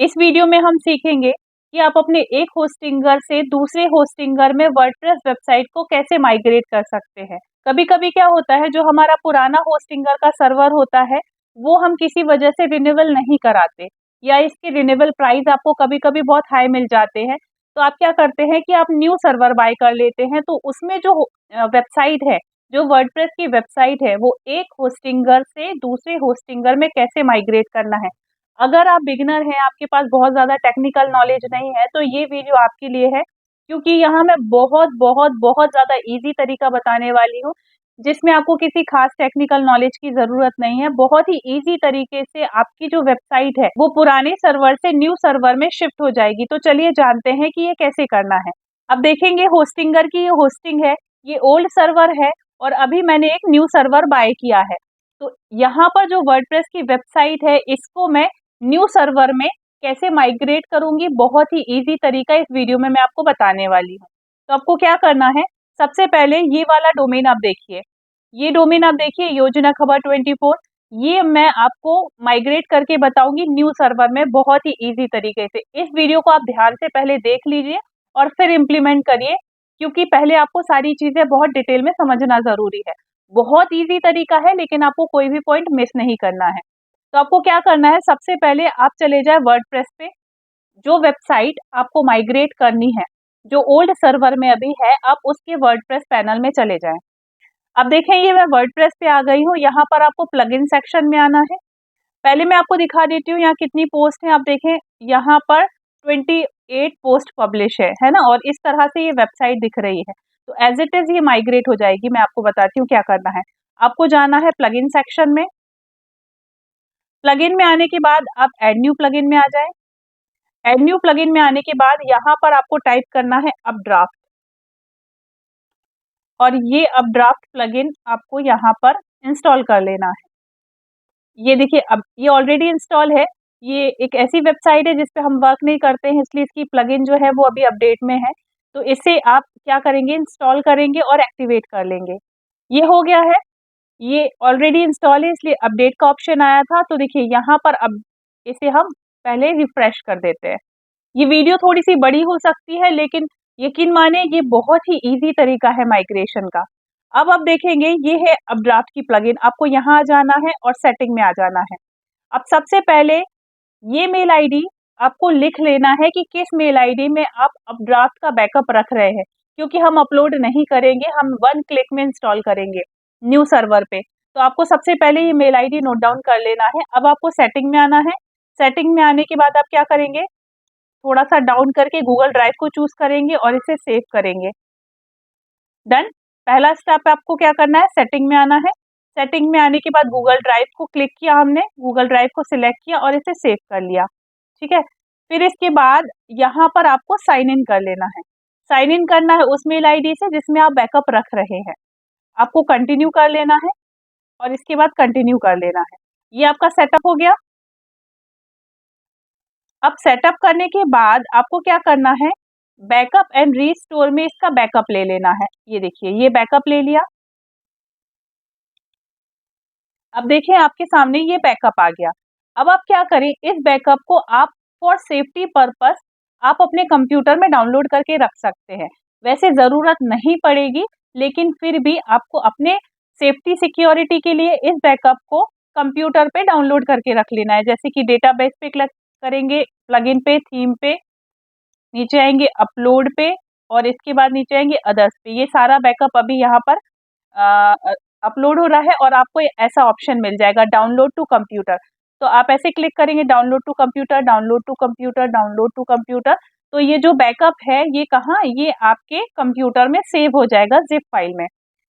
इस वीडियो में हम सीखेंगे कि आप अपने एक होस्टिंगर से दूसरे होस्टिंगर में वर्डप्रेस वेबसाइट को कैसे माइग्रेट कर सकते हैं। कभी-कभी क्या होता है, जो हमारा पुराना होस्टिंगर का सर्वर होता है, वो हम किसी वजह से रिन्यूअल नहीं कराते या इसके रिन्यूअल प्राइस आपको कभी-कभी बहुत हाई मिल जाते हैं। तो आप क्या करते हैं कि आप न्यू सर्वर बाय कर लेते हैं, तो उसमें जो वेबसाइट है, जो वर्डप्रेस की वेबसाइट है, वो एक होस्टिंगर से दूसरे होस्टिंगर में कैसे माइग्रेट करना है। अगर आप बिगिनर हैं, आपके पास बहुत ज़्यादा टेक्निकल नॉलेज नहीं है, तो ये वीडियो आपके लिए है, क्योंकि यहाँ मैं बहुत ज़्यादा ईज़ी तरीका बताने वाली हूँ, जिसमें आपको किसी खास टेक्निकल नॉलेज की ज़रूरत नहीं है। बहुत ही ईज़ी तरीके से आपकी जो वेबसाइट है, वो पुराने सर्वर से न्यू सर्वर में शिफ्ट हो जाएगी। तो चलिए जानते हैं कि ये कैसे करना है। अब देखेंगे होस्टिंगर की ये होस्टिंग है, ये ओल्ड सर्वर है और अभी मैंने एक न्यू सर्वर बाय किया है। तो यहाँ पर जो वर्डप्रेस की वेबसाइट है, इसको मैं न्यू सर्वर में कैसे माइग्रेट करूँगी, बहुत ही ईज़ी तरीका इस वीडियो में मैं आपको बताने वाली हूँ। तो आपको क्या करना है, सबसे पहले ये वाला डोमेन आप देखिए। ये डोमेन आप देखिए, योजना खबर 24, ये मैं आपको माइग्रेट करके बताऊँगी न्यू सर्वर में बहुत ही ईज़ी तरीके से। इस वीडियो को आप ध्यान से पहले देख लीजिए और फिर इम्प्लीमेंट करिए, क्योंकि पहले आपको सारी चीज़ें बहुत डिटेल में समझना ज़रूरी है। बहुत ईज़ी तरीका है, लेकिन आपको कोई भी पॉइंट मिस नहीं करना है। तो आपको क्या करना है, सबसे पहले आप चले जाएँ वर्डप्रेस पे, जो वेबसाइट आपको माइग्रेट करनी है, जो ओल्ड सर्वर में अभी है, आप उसके वर्डप्रेस पैनल में चले जाएँ। अब देखें, ये मैं वर्डप्रेस पे आ गई हूँ, यहाँ पर आपको प्लगइन सेक्शन में आना है। पहले मैं आपको दिखा देती हूँ यहाँ कितनी पोस्ट हैं। आप देखें, यहाँ पर 28 पोस्ट पब्लिश है ना? और इस तरह से ये वेबसाइट दिख रही है। तो एज़ इट इज़ ये माइग्रेट हो जाएगी। मैं आपको बताती हूँ क्या करना है। आपको जाना है प्लगइन सेक्शन में। प्लगइन में आने के बाद आप ऐड न्यू प्लगइन में आ जाएँ। ऐड न्यू प्लगइन में आने के बाद यहाँ पर आपको टाइप करना है अपड्राफ्ट, और ये अपड्राफ्ट प्लगइन आपको यहाँ पर इंस्टॉल कर लेना है। ये देखिए, अब ये ऑलरेडी इंस्टॉल है। ये एक ऐसी वेबसाइट है जिस पे हम वर्क नहीं करते हैं, इसलिए इसकी प्लगइन जो है वो अभी अपडेट में है। तो इसे आप क्या करेंगे, इंस्टॉल करेंगे और एक्टिवेट कर लेंगे। ये हो गया है। ये ऑलरेडी इंस्टॉल है, इसलिए अपडेट का ऑप्शन आया था। तो देखिए यहाँ पर अब इसे हम पहले रिफ्रेश कर देते हैं। ये वीडियो थोड़ी-सी बड़ी हो सकती है, लेकिन यकीन मानिए ये बहुत ही ईज़ी तरीका है माइग्रेशन का। अब आप देखेंगे, ये है अपड्राफ्ट की प्लगइन, आपको यहाँ आ जाना है और सेटिंग में आ जाना है। अब सबसे पहले ये मेल आईडी आपको लिख लेना है कि किस मेल आईडी में आप अपड्राफ्ट का बैकअप रख रहे हैं, क्योंकि हम अपलोड नहीं करेंगे, हम 1 क्लिक में इंस्टॉल करेंगे न्यू सर्वर पे। तो आपको सबसे पहले ये मेल आईडी नोट डाउन कर लेना है। अब आपको सेटिंग में आना है। सेटिंग में आने के बाद आप क्या करेंगे, थोड़ा-सा डाउन करके गूगल ड्राइव को चूज़ करेंगे और इसे सेव करेंगे। डन। पहला स्टेप आपको क्या करना है, सेटिंग में आना है। सेटिंग में आने के बाद गूगल ड्राइव को क्लिक किया हमने, गूगल ड्राइव को सिलेक्ट किया और इसे सेव कर लिया, ठीक है? फिर इसके बाद यहाँ पर आपको साइन इन कर लेना है। साइन इन करना है उस मेल आईडी से जिसमें आप बैकअप रख रहे हैं। आपको कंटिन्यू कर लेना है और इसके बाद कंटिन्यू कर लेना है। ये आपका सेटअप हो गया। अब सेटअप करने के बाद आपको क्या करना है, बैकअप एंड रीस्टोर में इसका बैकअप ले लेना है। ये देखिए, ये बैकअप ले लिया। अब देखिए आपके सामने ये बैकअप आ गया। अब आप क्या करें, इस बैकअप को आप फॉर सेफ्टी पर्पस आप अपने कंप्यूटर में डाउनलोड करके रख सकते हैं। वैसे ज़रूरत नहीं पड़ेगी, लेकिन फिर भी आपको अपने सेफ्टी सिक्योरिटी के लिए इस बैकअप को कंप्यूटर पे डाउनलोड करके रख लेना है। जैसे कि डेटाबेस पे क्लिक करेंगे, प्लगइन पे, थीम पे, नीचे आएँगे अपलोड पे और इसके बाद नीचे आएँगे अदर्स पे। ये सारा बैकअप अभी यहाँ पर अपलोड हो रहा है और आपको ऐसा ऑप्शन मिल जाएगा, डाउनलोड टू कंप्यूटर। तो आप ऐसे क्लिक करेंगे, download to computer, download to computer, download to computer. तो ये जो बैकअप है, ये कहाँ, ये आपके कंप्यूटर में सेव हो जाएगा ज़िप फाइल में।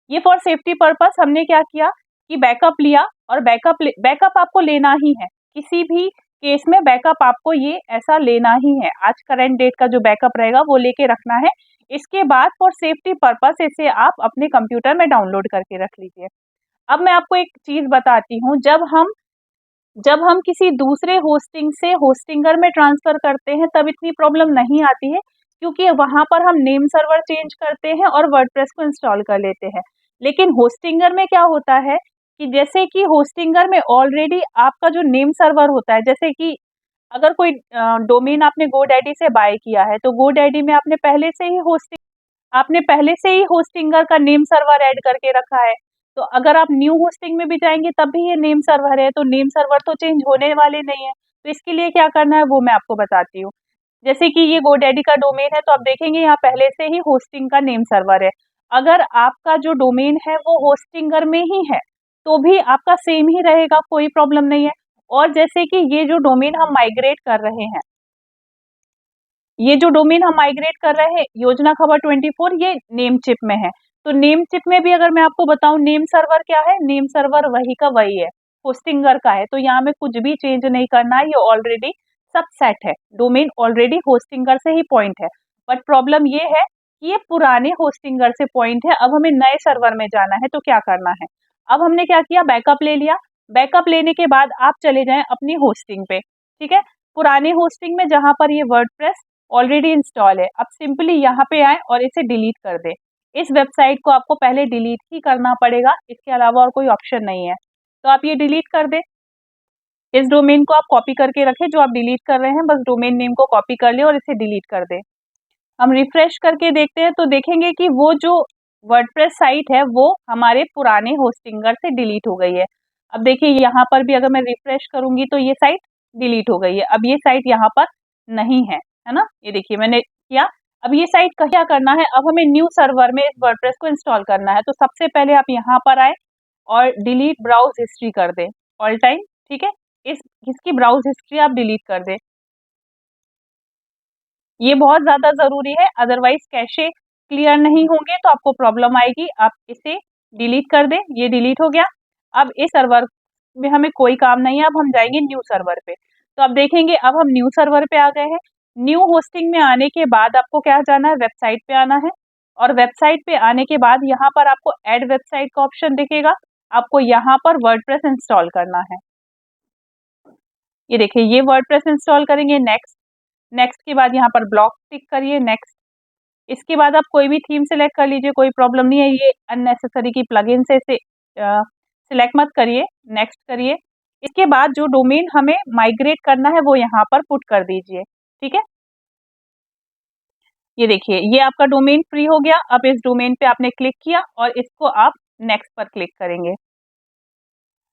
ये फॉर सेफ्टी पर्पस हमने क्या किया कि बैकअप लिया, और बैकअप आपको लेना ही है। किसी भी केस में बैकअप आपको ये ऐसा लेना ही है। आज करंट डेट का जो बैकअप रहेगा वो लेके रखना है। इसके बाद फॉर सेफ्टी पर्पस इसे आप अपने कंप्यूटर में डाउनलोड करके रख लीजिए। अब मैं आपको एक चीज़ बताती हूँ, जब हम किसी दूसरे होस्टिंग से होस्टिंगर में ट्रांसफ़र करते हैं, तब इतनी प्रॉब्लम नहीं आती है, क्योंकि वहाँ पर हम नेम सर्वर चेंज करते हैं और वर्डप्रेस को इंस्टॉल कर लेते हैं। लेकिन होस्टिंगर में क्या होता है कि जैसे कि होस्टिंगर में ऑलरेडी आपका जो नेम सर्वर होता है, जैसे कि अगर कोई डोमेन आपने गोडैडी से बाय किया है, तो गोडैडी में आपने पहले से ही होस्टिंगर का नेम सर्वर ऐड करके रखा है। तो अगर आप न्यू होस्टिंग में भी जाएँगे तब भी ये नेम सर्वर है, तो नेम सर्वर तो चेंज होने वाले नहीं है। तो इसके लिए क्या करना है वो मैं आपको बताती हूँ। जैसे कि ये गोडैडी का डोमेन है, तो आप देखेंगे यहाँ पहले से ही होस्टिंग का नेम सर्वर है। अगर आपका जो डोमेन है वो होस्टिंगर में ही है, तो भी आपका सेम ही रहेगा, कोई प्रॉब्लम नहीं है। और जैसे कि ये जो डोमेन हम माइग्रेट कर रहे हैं, ये जो डोमेन हम माइग्रेट कर रहे हैं योजना खबर 24, ये नेम चिप में है। तो नेम चिप में भी अगर मैं आपको बताऊं, नेम सर्वर क्या है, नेम सर्वर वही का वही है, होस्टिंगर का है। तो यहाँ में कुछ भी चेंज नहीं करना है, ये ऑलरेडी सब सेट है, डोमेन ऑलरेडी होस्टिंगर से ही पॉइंट है। बट प्रॉब्लम ये है कि ये पुराने होस्टिंगर से पॉइंट है। अब हमें नए सर्वर में जाना है, तो क्या करना है, अब हमने क्या किया, बैकअप ले लिया। बैकअप लेने के बाद आप चले जाएं अपनी होस्टिंग पे, ठीक है। पुराने होस्टिंग में जहां पर ये वर्डप्रेस ऑलरेडी इंस्टॉल है, अब सिंपली यहाँ पे आएँ और इसे डिलीट कर दें। इस वेबसाइट को आपको पहले डिलीट ही करना पड़ेगा, इसके अलावा और कोई ऑप्शन नहीं है। तो आप ये डिलीट कर दें। इस डोमेन को आप कॉपी करके रखें, जो आप डिलीट कर रहे हैं, बस डोमेन नेम को कॉपी कर लें और इसे डिलीट कर दें। हम रिफ्रेश करके देखते हैं तो देखेंगे कि वो जो वर्डप्रेस साइट है वो हमारे पुराने होस्टिंगर से डिलीट हो गई है। अब देखिए यहाँ पर भी अगर मैं रिफ्रेश करूंगी तो ये साइट डिलीट हो गई है। अब ये साइट यहाँ पर नहीं है ना? ये देखिए मैंने किया। अब ये साइट का क्या करना है, अब हमें न्यू सर्वर में इस वर्डप्रेस को इंस्टॉल करना है। तो सबसे पहले आप यहाँ पर आए और डिलीट ब्राउज हिस्ट्री कर दें ऑल टाइम, ठीक है। इसकी ब्राउज हिस्ट्री आप डिलीट कर दें, ये बहुत ज़्यादा ज़रूरी है, अदरवाइज़ कैशे क्लियर नहीं होंगे तो आपको प्रॉब्लम आएगी। आप इसे डिलीट कर दें, ये डिलीट हो गया। अब इस सर्वर में हमें कोई काम नहीं है, अब हम जाएँगे न्यू सर्वर पे। तो अब देखेंगे अब हम न्यू सर्वर पे आ गए हैं। न्यू होस्टिंग में आने के बाद आपको क्या जाना है, वेबसाइट पे आना है। और वेबसाइट पे आने के बाद यहाँ पर आपको ऐड वेबसाइट का ऑप्शन दिखेगा। आपको यहाँ पर वर्डप्रेस इंस्टॉल करना है। ये देखिए ये वर्डप्रेस इंस्टॉल करेंगे, नेक्स्ट। नेक्स्ट के बाद यहाँ पर ब्लॉक टिक करिए, नेक्स्ट। इसके बाद आप कोई भी थीम सेलेक्ट कर लीजिए, कोई प्रॉब्लम नहीं है। ये अननेसेसरी की प्लगइन से सिलेक्ट मत करिए, नेक्स्ट करिए। इसके बाद जो डोमेन हमें माइग्रेट करना है वो यहाँ पर पुट कर दीजिए, ठीक है। ये देखिए ये आपका डोमेन फ्री हो गया। अब इस डोमेन पे आपने क्लिक किया और इसको आप नेक्स्ट पर क्लिक करेंगे।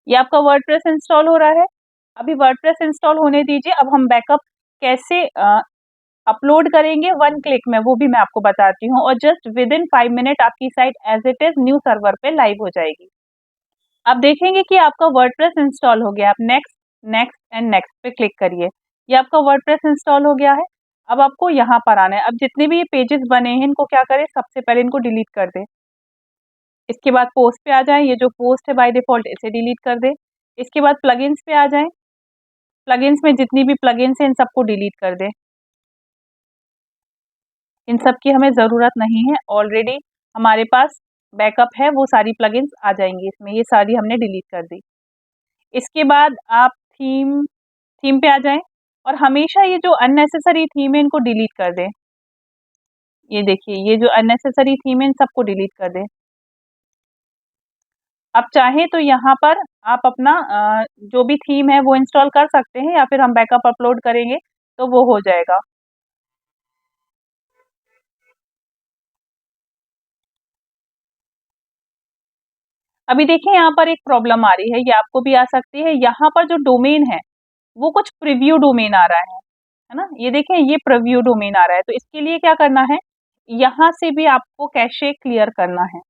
ये आपका वर्डप्रेस इंस्टॉल हो रहा है। अभी वर्डप्रेस इंस्टॉल होने दीजिए। अब हम बैकअप कैसे अपलोड करेंगे वन क्लिक में, वो भी मैं आपको बताती हूँ। और जस्ट विद इन 5 मिनट आपकी site as it is new server पे लाइव हो जाएगी। आप देखेंगे कि आपका वर्डप्रेस इंस्टॉल हो गया। आप नेक्स्ट, नेक्स्ट एंड नेक्स्ट पे क्लिक करिए। ये आपका वर्डप्रेस इंस्टॉल हो गया है। अब आपको यहाँ पर आना है। अब जितने भी ये पेजेस बने हैं इनको क्या करें, सबसे पहले इनको डिलीट कर दें। इसके बाद पोस्ट पे आ जाएं, ये जो पोस्ट है बाय डिफॉल्ट इसे डिलीट कर दें। इसके बाद प्लगइन्स पे आ जाएं। प्लगइन्स में जितनी भी प्लगइन्स हैं इन सबको डिलीट कर दें। इन सब की हमें ज़रूरत नहीं है, ऑलरेडी हमारे पास बैकअप है, वो सारी प्लगइन्स आ जाएंगी इसमें, ये सारी हमने डिलीट कर दी। इसके बाद आप थीम थीम पे आ जाएं और हमेशा ये जो अननेसेसरी थीम है इनको डिलीट कर दें। ये देखिए ये जो अननेसेसरी थीम है इन सबको डिलीट कर दें। आप चाहें तो यहाँ पर आप अपना जो भी थीम है वो इंस्टॉल कर सकते हैं, या फिर हम बैकअप अपलोड करेंगे तो वो हो जाएगा। अभी देखिए यहाँ पर एक प्रॉब्लम आ रही है, ये आपको भी आ सकती है। यहाँ पर जो डोमेन है वो कुछ प्रीव्यू डोमेन आ रहा है ना? ये देखें ये प्रीव्यू डोमेन आ रहा है। तो इसके लिए क्या करना है, यहाँ से भी आपको कैशे क्लियर करना है।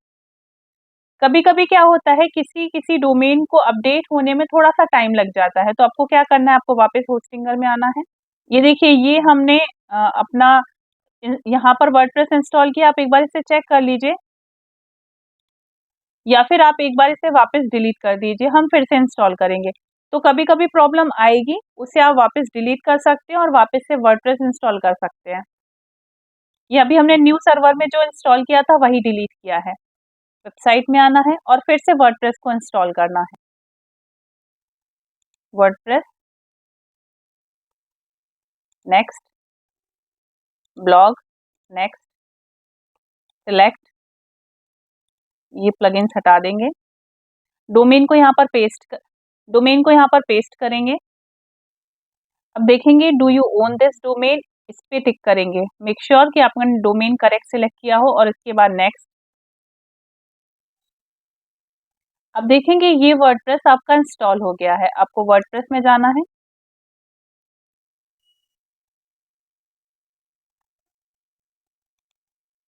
कभी-कभी क्या होता है किसी किसी डोमेन को अपडेट होने में थोड़ा-सा टाइम लग जाता है, तो आपको क्या करना है, आपको वापस होस्टिंगर में आना है। ये देखिए ये हमने अपना यहाँ पर वर्डप्रेस इंस्टॉल किया, आप एक बार इसे चेक कर लीजिए, या फिर आप एक बार इसे वापस डिलीट कर दीजिए, हम फिर से इंस्टॉल करेंगे। तो कभी-कभी प्रॉब्लम आएगी, उसे आप वापस डिलीट कर सकते हैं और वापस से वर्डप्रेस इंस्टॉल कर सकते हैं। ये अभी हमने न्यू सर्वर में जो इंस्टॉल किया था वही डिलीट किया है। वेबसाइट में आना है और फिर से वर्डप्रेस को इंस्टॉल करना है। WordPress, next, blog, next, select, ये प्लगइन्स हटा देंगे। डोमेन को यहाँ पर पेस्ट करेंगे। अब देखेंगे do you own this domain, इस पे टिक करेंगे। मेक श्योर कि आपने डोमेन करेक्ट सिलेक्ट किया हो और इसके बाद नेक्स्ट। अब देखेंगे ये वर्डप्रेस आपका इंस्टॉल हो गया है। आपको वर्डप्रेस में जाना है।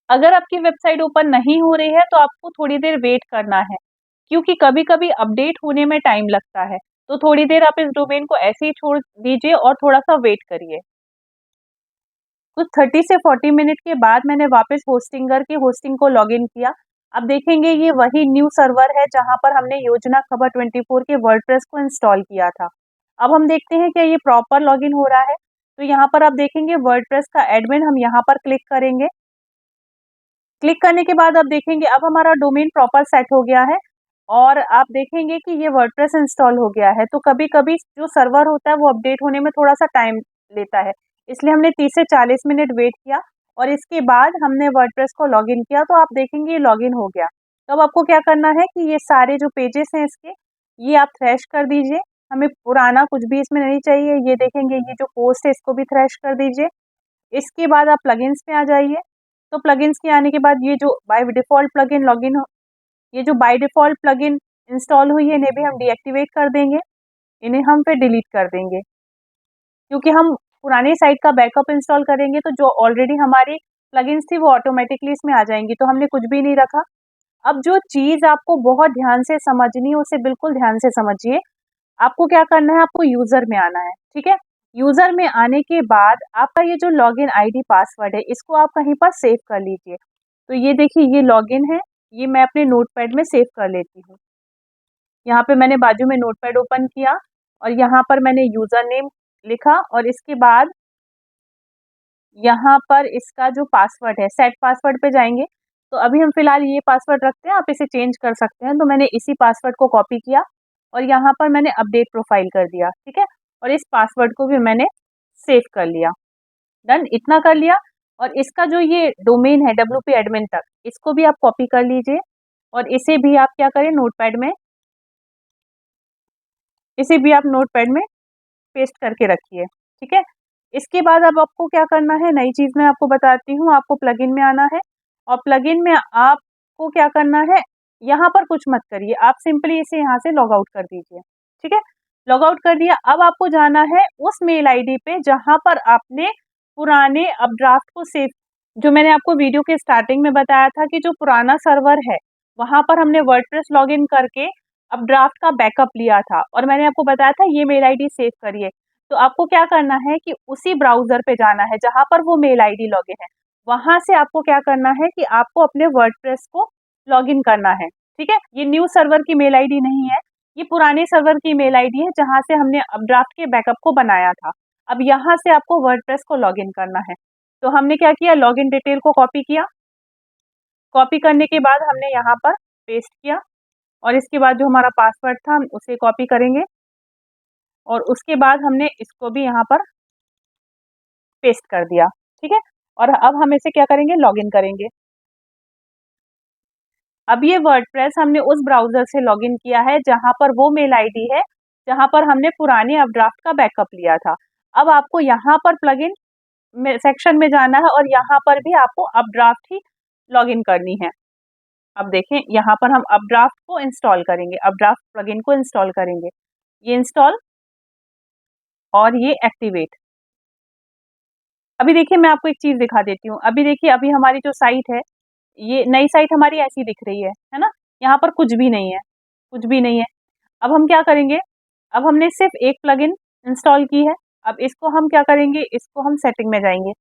अगर आपकी वेबसाइट ओपन नहीं हो रही है तो आपको थोड़ी देर वेट करना है, क्योंकि कभी-कभी अपडेट होने में टाइम लगता है। तो थोड़ी देर आप इस डोमेन को ऐसे ही छोड़ दीजिए और थोड़ा-सा वेट करिए। कुछ 30 से 40 मिनट के बाद मैंने वापस होस्टिंगर की होस्टिंग को लॉगिन किया। अब देखेंगे ये वही न्यू सर्वर है जहाँ पर हमने योजना खबर 24 के वर्डप्रेस को इंस्टॉल किया था। अब हम देखते हैं क्या ये प्रॉपर लॉगिन हो रहा है। तो यहाँ पर आप देखेंगे वर्डप्रेस का एडमिन, हम यहाँ पर क्लिक करेंगे। क्लिक करने के बाद आप देखेंगे अब हमारा डोमेन प्रॉपर सेट हो गया है और आप देखेंगे कि ये वर्डप्रेस इंस्टॉल हो गया है। तो कभी-कभी जो सर्वर होता है वो अपडेट होने में थोड़ा-सा टाइम लेता है। इसलिए हमने 30 से 40 मिनट वेट किया और इसके बाद हमने वर्डप्रेस को लॉगिन किया, तो आप देखेंगे ये लॉगिन हो गया। तो अब आपको क्या करना है कि ये सारे जो पेजेस हैं इसके, ये आप थ्रैश कर दीजिए। हमें पुराना कुछ भी इसमें नहीं चाहिए। ये देखेंगे ये जो पोस्ट है इसको भी थ्रैश कर दीजिए। इसके बाद आप प्लगइन्स पे आ जाइए। तो प्लगइन्स के आने के बाद ये जो बाय डिफ़ॉल्ट प्लगइन लॉगिन हो ये जो बाय डिफ़ॉल्ट प्लगइन इंस्टॉल हुई है इन्हें भी हम डीएक्टिवेट कर देंगे। इन्हें हम फिर डिलीट कर देंगे। क्योंकि हम पुराने साइट का बैकअप इंस्टॉल करेंगे तो जो ऑलरेडी हमारी प्लगइन्स थी वो ऑटोमेटिकली इसमें आ जाएँगी, तो हमने कुछ भी नहीं रखा। अब जो चीज़ आपको बहुत ध्यान से समझनी है उसे बिल्कुल ध्यान से समझिए। आपको क्या करना है, आपको यूज़र में आना है, ठीक है? यूज़र में आने के बाद आपका ये जो लॉगिन आईडी पासवर्ड है, इसको आप कहीं पर सेव कर लीजिए। तो ये देखिए ये लॉगिन है, ये मैं अपने नोटपैड में सेव कर लेती हूँ। यहाँ पे मैंने बाजू में नोटपैड ओपन किया और यहाँ पर मैंने यूज़र नेम लिखा और इसके बाद यहाँ पर इसका जो पासवर्ड है, सेट पासवर्ड पे जाएँगे। तो अभी हम फ़िलहाल ये पासवर्ड रखते हैं, आप इसे चेंज कर सकते हैं। तो मैंने इसी पासवर्ड को कॉपी किया और यहाँ पर मैंने अपडेट प्रोफ़ाइल कर दिया, ठीक है? और इस पासवर्ड को भी मैंने सेव कर लिया। डन, इतना कर लिया और इसका जो ये डोमेन है डब्ल्यूपी एडमिन तक, इसको भी आप कॉपी कर लीजिए और इसे भी आप क्या करें नोटपैड में इसे भी आप नोटपैड में पेस्ट करके रखिए, ठीक है? इसके बाद अब आपको क्या करना है, नई चीज़ मैं आपको बताती हूँ, आपको प्लगइन में आना है और प्लगइन में आपको क्या करना है, यहाँ पर कुछ मत करिए, आप सिंपली इसे यहाँ से लॉग आउट कर दीजिए, ठीक है? लॉग आउट कर दिया, अब आपको जाना है उस मेल आईडी पे जहाँ पर आपने पुराने अपड्राफ्ट को सेव जो मैंने आपको वीडियो के स्टार्टिंग में बताया था कि जो पुराना सर्वर है, वहाँ पर हमने वर्डप्रेस लॉगिन करके अपड्राफ्ट का बैकअप लिया था और मैंने आपको बताया था ये मेल आईडी सेव करिए। तो आपको क्या करना है कि उसी ब्राउज़र पे जाना है जहाँ पर वो मेल आईडी लॉगिन है। वहाँ से आपको क्या करना है कि आपको अपने वर्डप्रेस को लॉगिन करना है, ठीक है? ये न्यू सर्वर की मेल आईडी नहीं है, ये पुराने सर्वर की मेल आईडी है जहाँ से हमने अपड्राफ्ट के बैकअप को बनाया था। अब यहाँ से आपको वर्डप्रेस को लॉगिन करना है। तो हमने क्या किया, लॉगिन डिटेल को कॉपी किया। कॉपी करने के बाद हमने यहाँ पर पेस्ट किया और इसके बाद जो हमारा पासवर्ड था हम उसे कॉपी करेंगे और उसके बाद हमने इसको भी यहाँ पर पेस्ट कर दिया, ठीक है? और अब हम इसे क्या करेंगे, लॉगिन करेंगे। अब ये वर्डप्रेस हमने उस ब्राउज़र से लॉगिन किया है जहाँ पर वो मेल आईडी है, जहाँ पर हमने पुराने अपड्राफ्ट का बैकअप लिया था। अब आपको यहाँ पर प्लगइन में सेक्शन में जाना है और यहाँ पर भी आपको अपड्राफ्ट ही लॉगिन करनी है। अब देखें यहाँ पर हम अपड्राफ्ट को इंस्टॉल करेंगे, अपड्राफ्ट प्लगइन को इंस्टॉल करेंगे। ये इंस्टॉल और ये एक्टिवेट। अभी देखिए मैं आपको एक चीज़ दिखा देती हूँ। अभी देखिए अभी हमारी जो साइट है, ये नई साइट हमारी ऐसी दिख रही है ना? यहाँ पर कुछ भी नहीं है, कुछ भी नहीं है। अब हम क्या करेंगे, अब हमने सिर्फ़ एक प्लगइन इंस्टॉल की है। अब इसको हम क्या करेंगे, इसको हम सेटिंग में जाएँगे।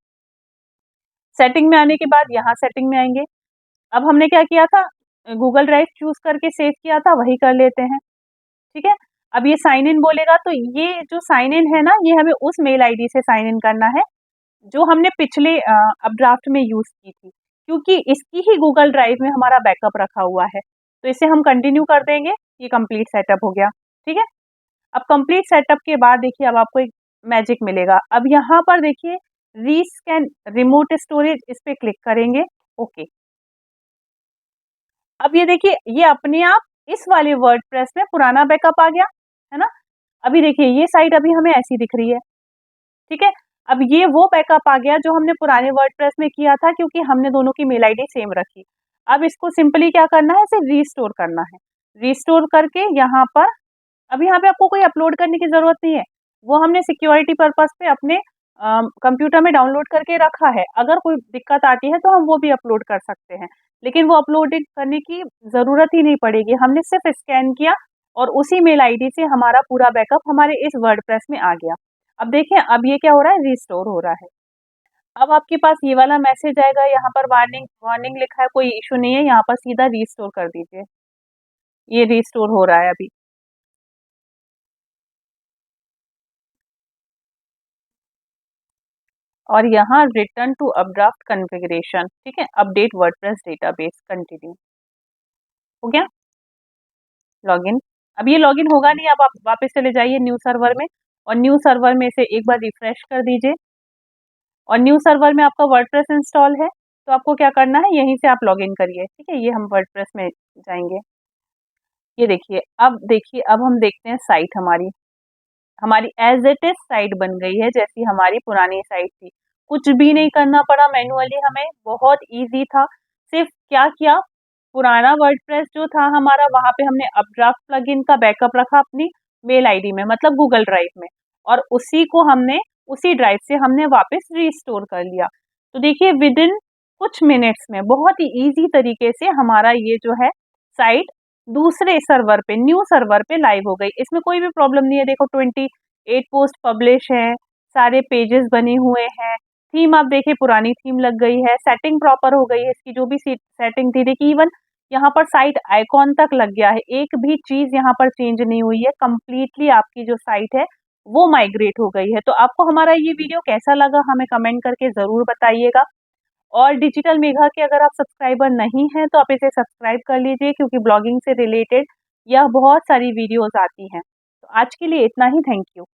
सेटिंग में आने के बाद यहाँ सेटिंग में आएँगे। अब हमने क्या किया था, गूगल ड्राइव चूज़ करके सेव किया था, वही कर लेते हैं, ठीक है? अब ये साइन इन बोलेगा तो ये जो साइन इन है ना, ये हमें उस मेल आईडी से साइन इन करना है, जो हमने पिछले अपड्राफ्ट में यूज़ की थी, क्योंकि इसकी ही गूगल ड्राइव में हमारा बैकअप रखा हुआ है। तो इसे हम कंटिन्यू कर देंगे, ये कंप्लीट सेटअप हो गया, ठीक है? अब कंप्लीट सेटअप के बाद देखिए अब आपको एक मैजिक मिलेगा। अब यहाँ पर देखिए रीस्कैन रिमोट स्टोरेज, इस पे क्लिक करेंगे, ओके। अब ये देखिए ये अपने आप इस वाले वर्डप्रेस में पुराना बैकअप आ गया, है ना? अभी देखिए ये साइट अभी हमें ऐसी दिख रही है। ठीक है? अब ये वो बैकअप आ गया जो हमने पुराने वर्डप्रेस में किया था क्योंकि हमने दोनों की मेल आईडी सेम रखी। अब इसको सिंपली क्या करना है, इसे रीस्टोर करना है। रीस्टोर करके यहाँ पर अब यहाँ पे आपको कोई अपलोड करने की ज़रूरत नहीं है। वो हमने सिक्योरिटी पर्पज़ पे अपने कंप्यूटर में डाउनलोड करके रखा है। अगर कोई दिक्कत आती है तो हम वो भी अपलोड कर सकते हैं। लेकिन वो अपलोडिंग करने की ज़रूरत ही नहीं पड़ेगी। हमने सिर्फ़ स्कैन किया और उसी मेल आईडी से हमारा पूरा बैकअप हमारे इस वर्डप्रेस में आ गया। अब देखिए अब ये क्या हो रहा है, रिस्टोर हो रहा है। अब आपके पास ये वाला मैसेज आएगा, यहाँ पर वार्निंग वार्निंग लिखा है, कोई इश्यू नहीं है, यहाँ पर सीधा रिस्टोर कर दीजिए। ये रिस्टोर हो रहा है अभी। और यहाँ रिटर्न टू अपड्राफ्ट कॉन्फ़िगरेशन, ठीक है? Update WordPress database continue. हो गया? लॉगिन। अब ये लॉगिन होगा नहीं, अब आप वापस चले जाइए न्यू सर्वर में और न्यू सर्वर में से एक बार रिफ्रेश कर दीजिए और न्यू सर्वर में आपका वर्डप्रेस इंस्टॉल है, तो आपको क्या करना है, यहीं से आप लॉगिन करिए, ठीक है? ये हम वर्डप्रेस में जाएँगे। ये देखिए, अब हम देखते हैं साइट हमारी। हमारी एज़ इट इज़ साइट बन गई है जैसी हमारी पुरानी साइट थी। कुछ भी नहीं करना पड़ा मैनुअली हमें, बहुत ईज़ी था। सिर्फ़ क्या किया, पुराना वर्डप्रेस जो था हमारा वहाँ पे हमने अपड्राफ्ट प्लगइन का बैकअप रखा अपनी मेल आईडी में मतलब गूगल ड्राइव में और उसी को हमने उसी ड्राइव से हमने वापस रिस्टोर कर लिया। तो देखिए विदिन कुछ मिनट्स में बहुत ही ईज़ी तरीके से हमारा ये जो है साइट दूसरे सर्वर पे न्यू सर्वर पे लाइव हो गई। इसमें कोई भी प्रॉब्लम नहीं है, देखो 28 पोस्ट पब्लिश हैं, सारे पेजेस बने हुए हैं। थीम आप देखिए पुरानी थीम लग गई है, सेटिंग प्रॉपर हो गई है, इसकी जो भी सेटिंग थी देखिए इवन यहाँ पर साइट आइकॉन तक लग गया है, एक भी चीज़ यहाँ पर चेंज नहीं हुई है, कंप्लीटली आपकी जो साइट है वो माइग्रेट हो गई है। तो आपको हमारा ये वीडियो कैसा लगा हमें कमेंट करके ज़रूर बताइएगा। और डिजिटल मेघा के अगर आप सब्सक्राइबर नहीं हैं तो आप इसे सब्सक्राइब कर लीजिए क्योंकि ब्लॉगिंग से रिलेटेड यह बहुत सारी वीडियोज़ आती हैं। तो आज के लिए इतना ही, थैंक यू।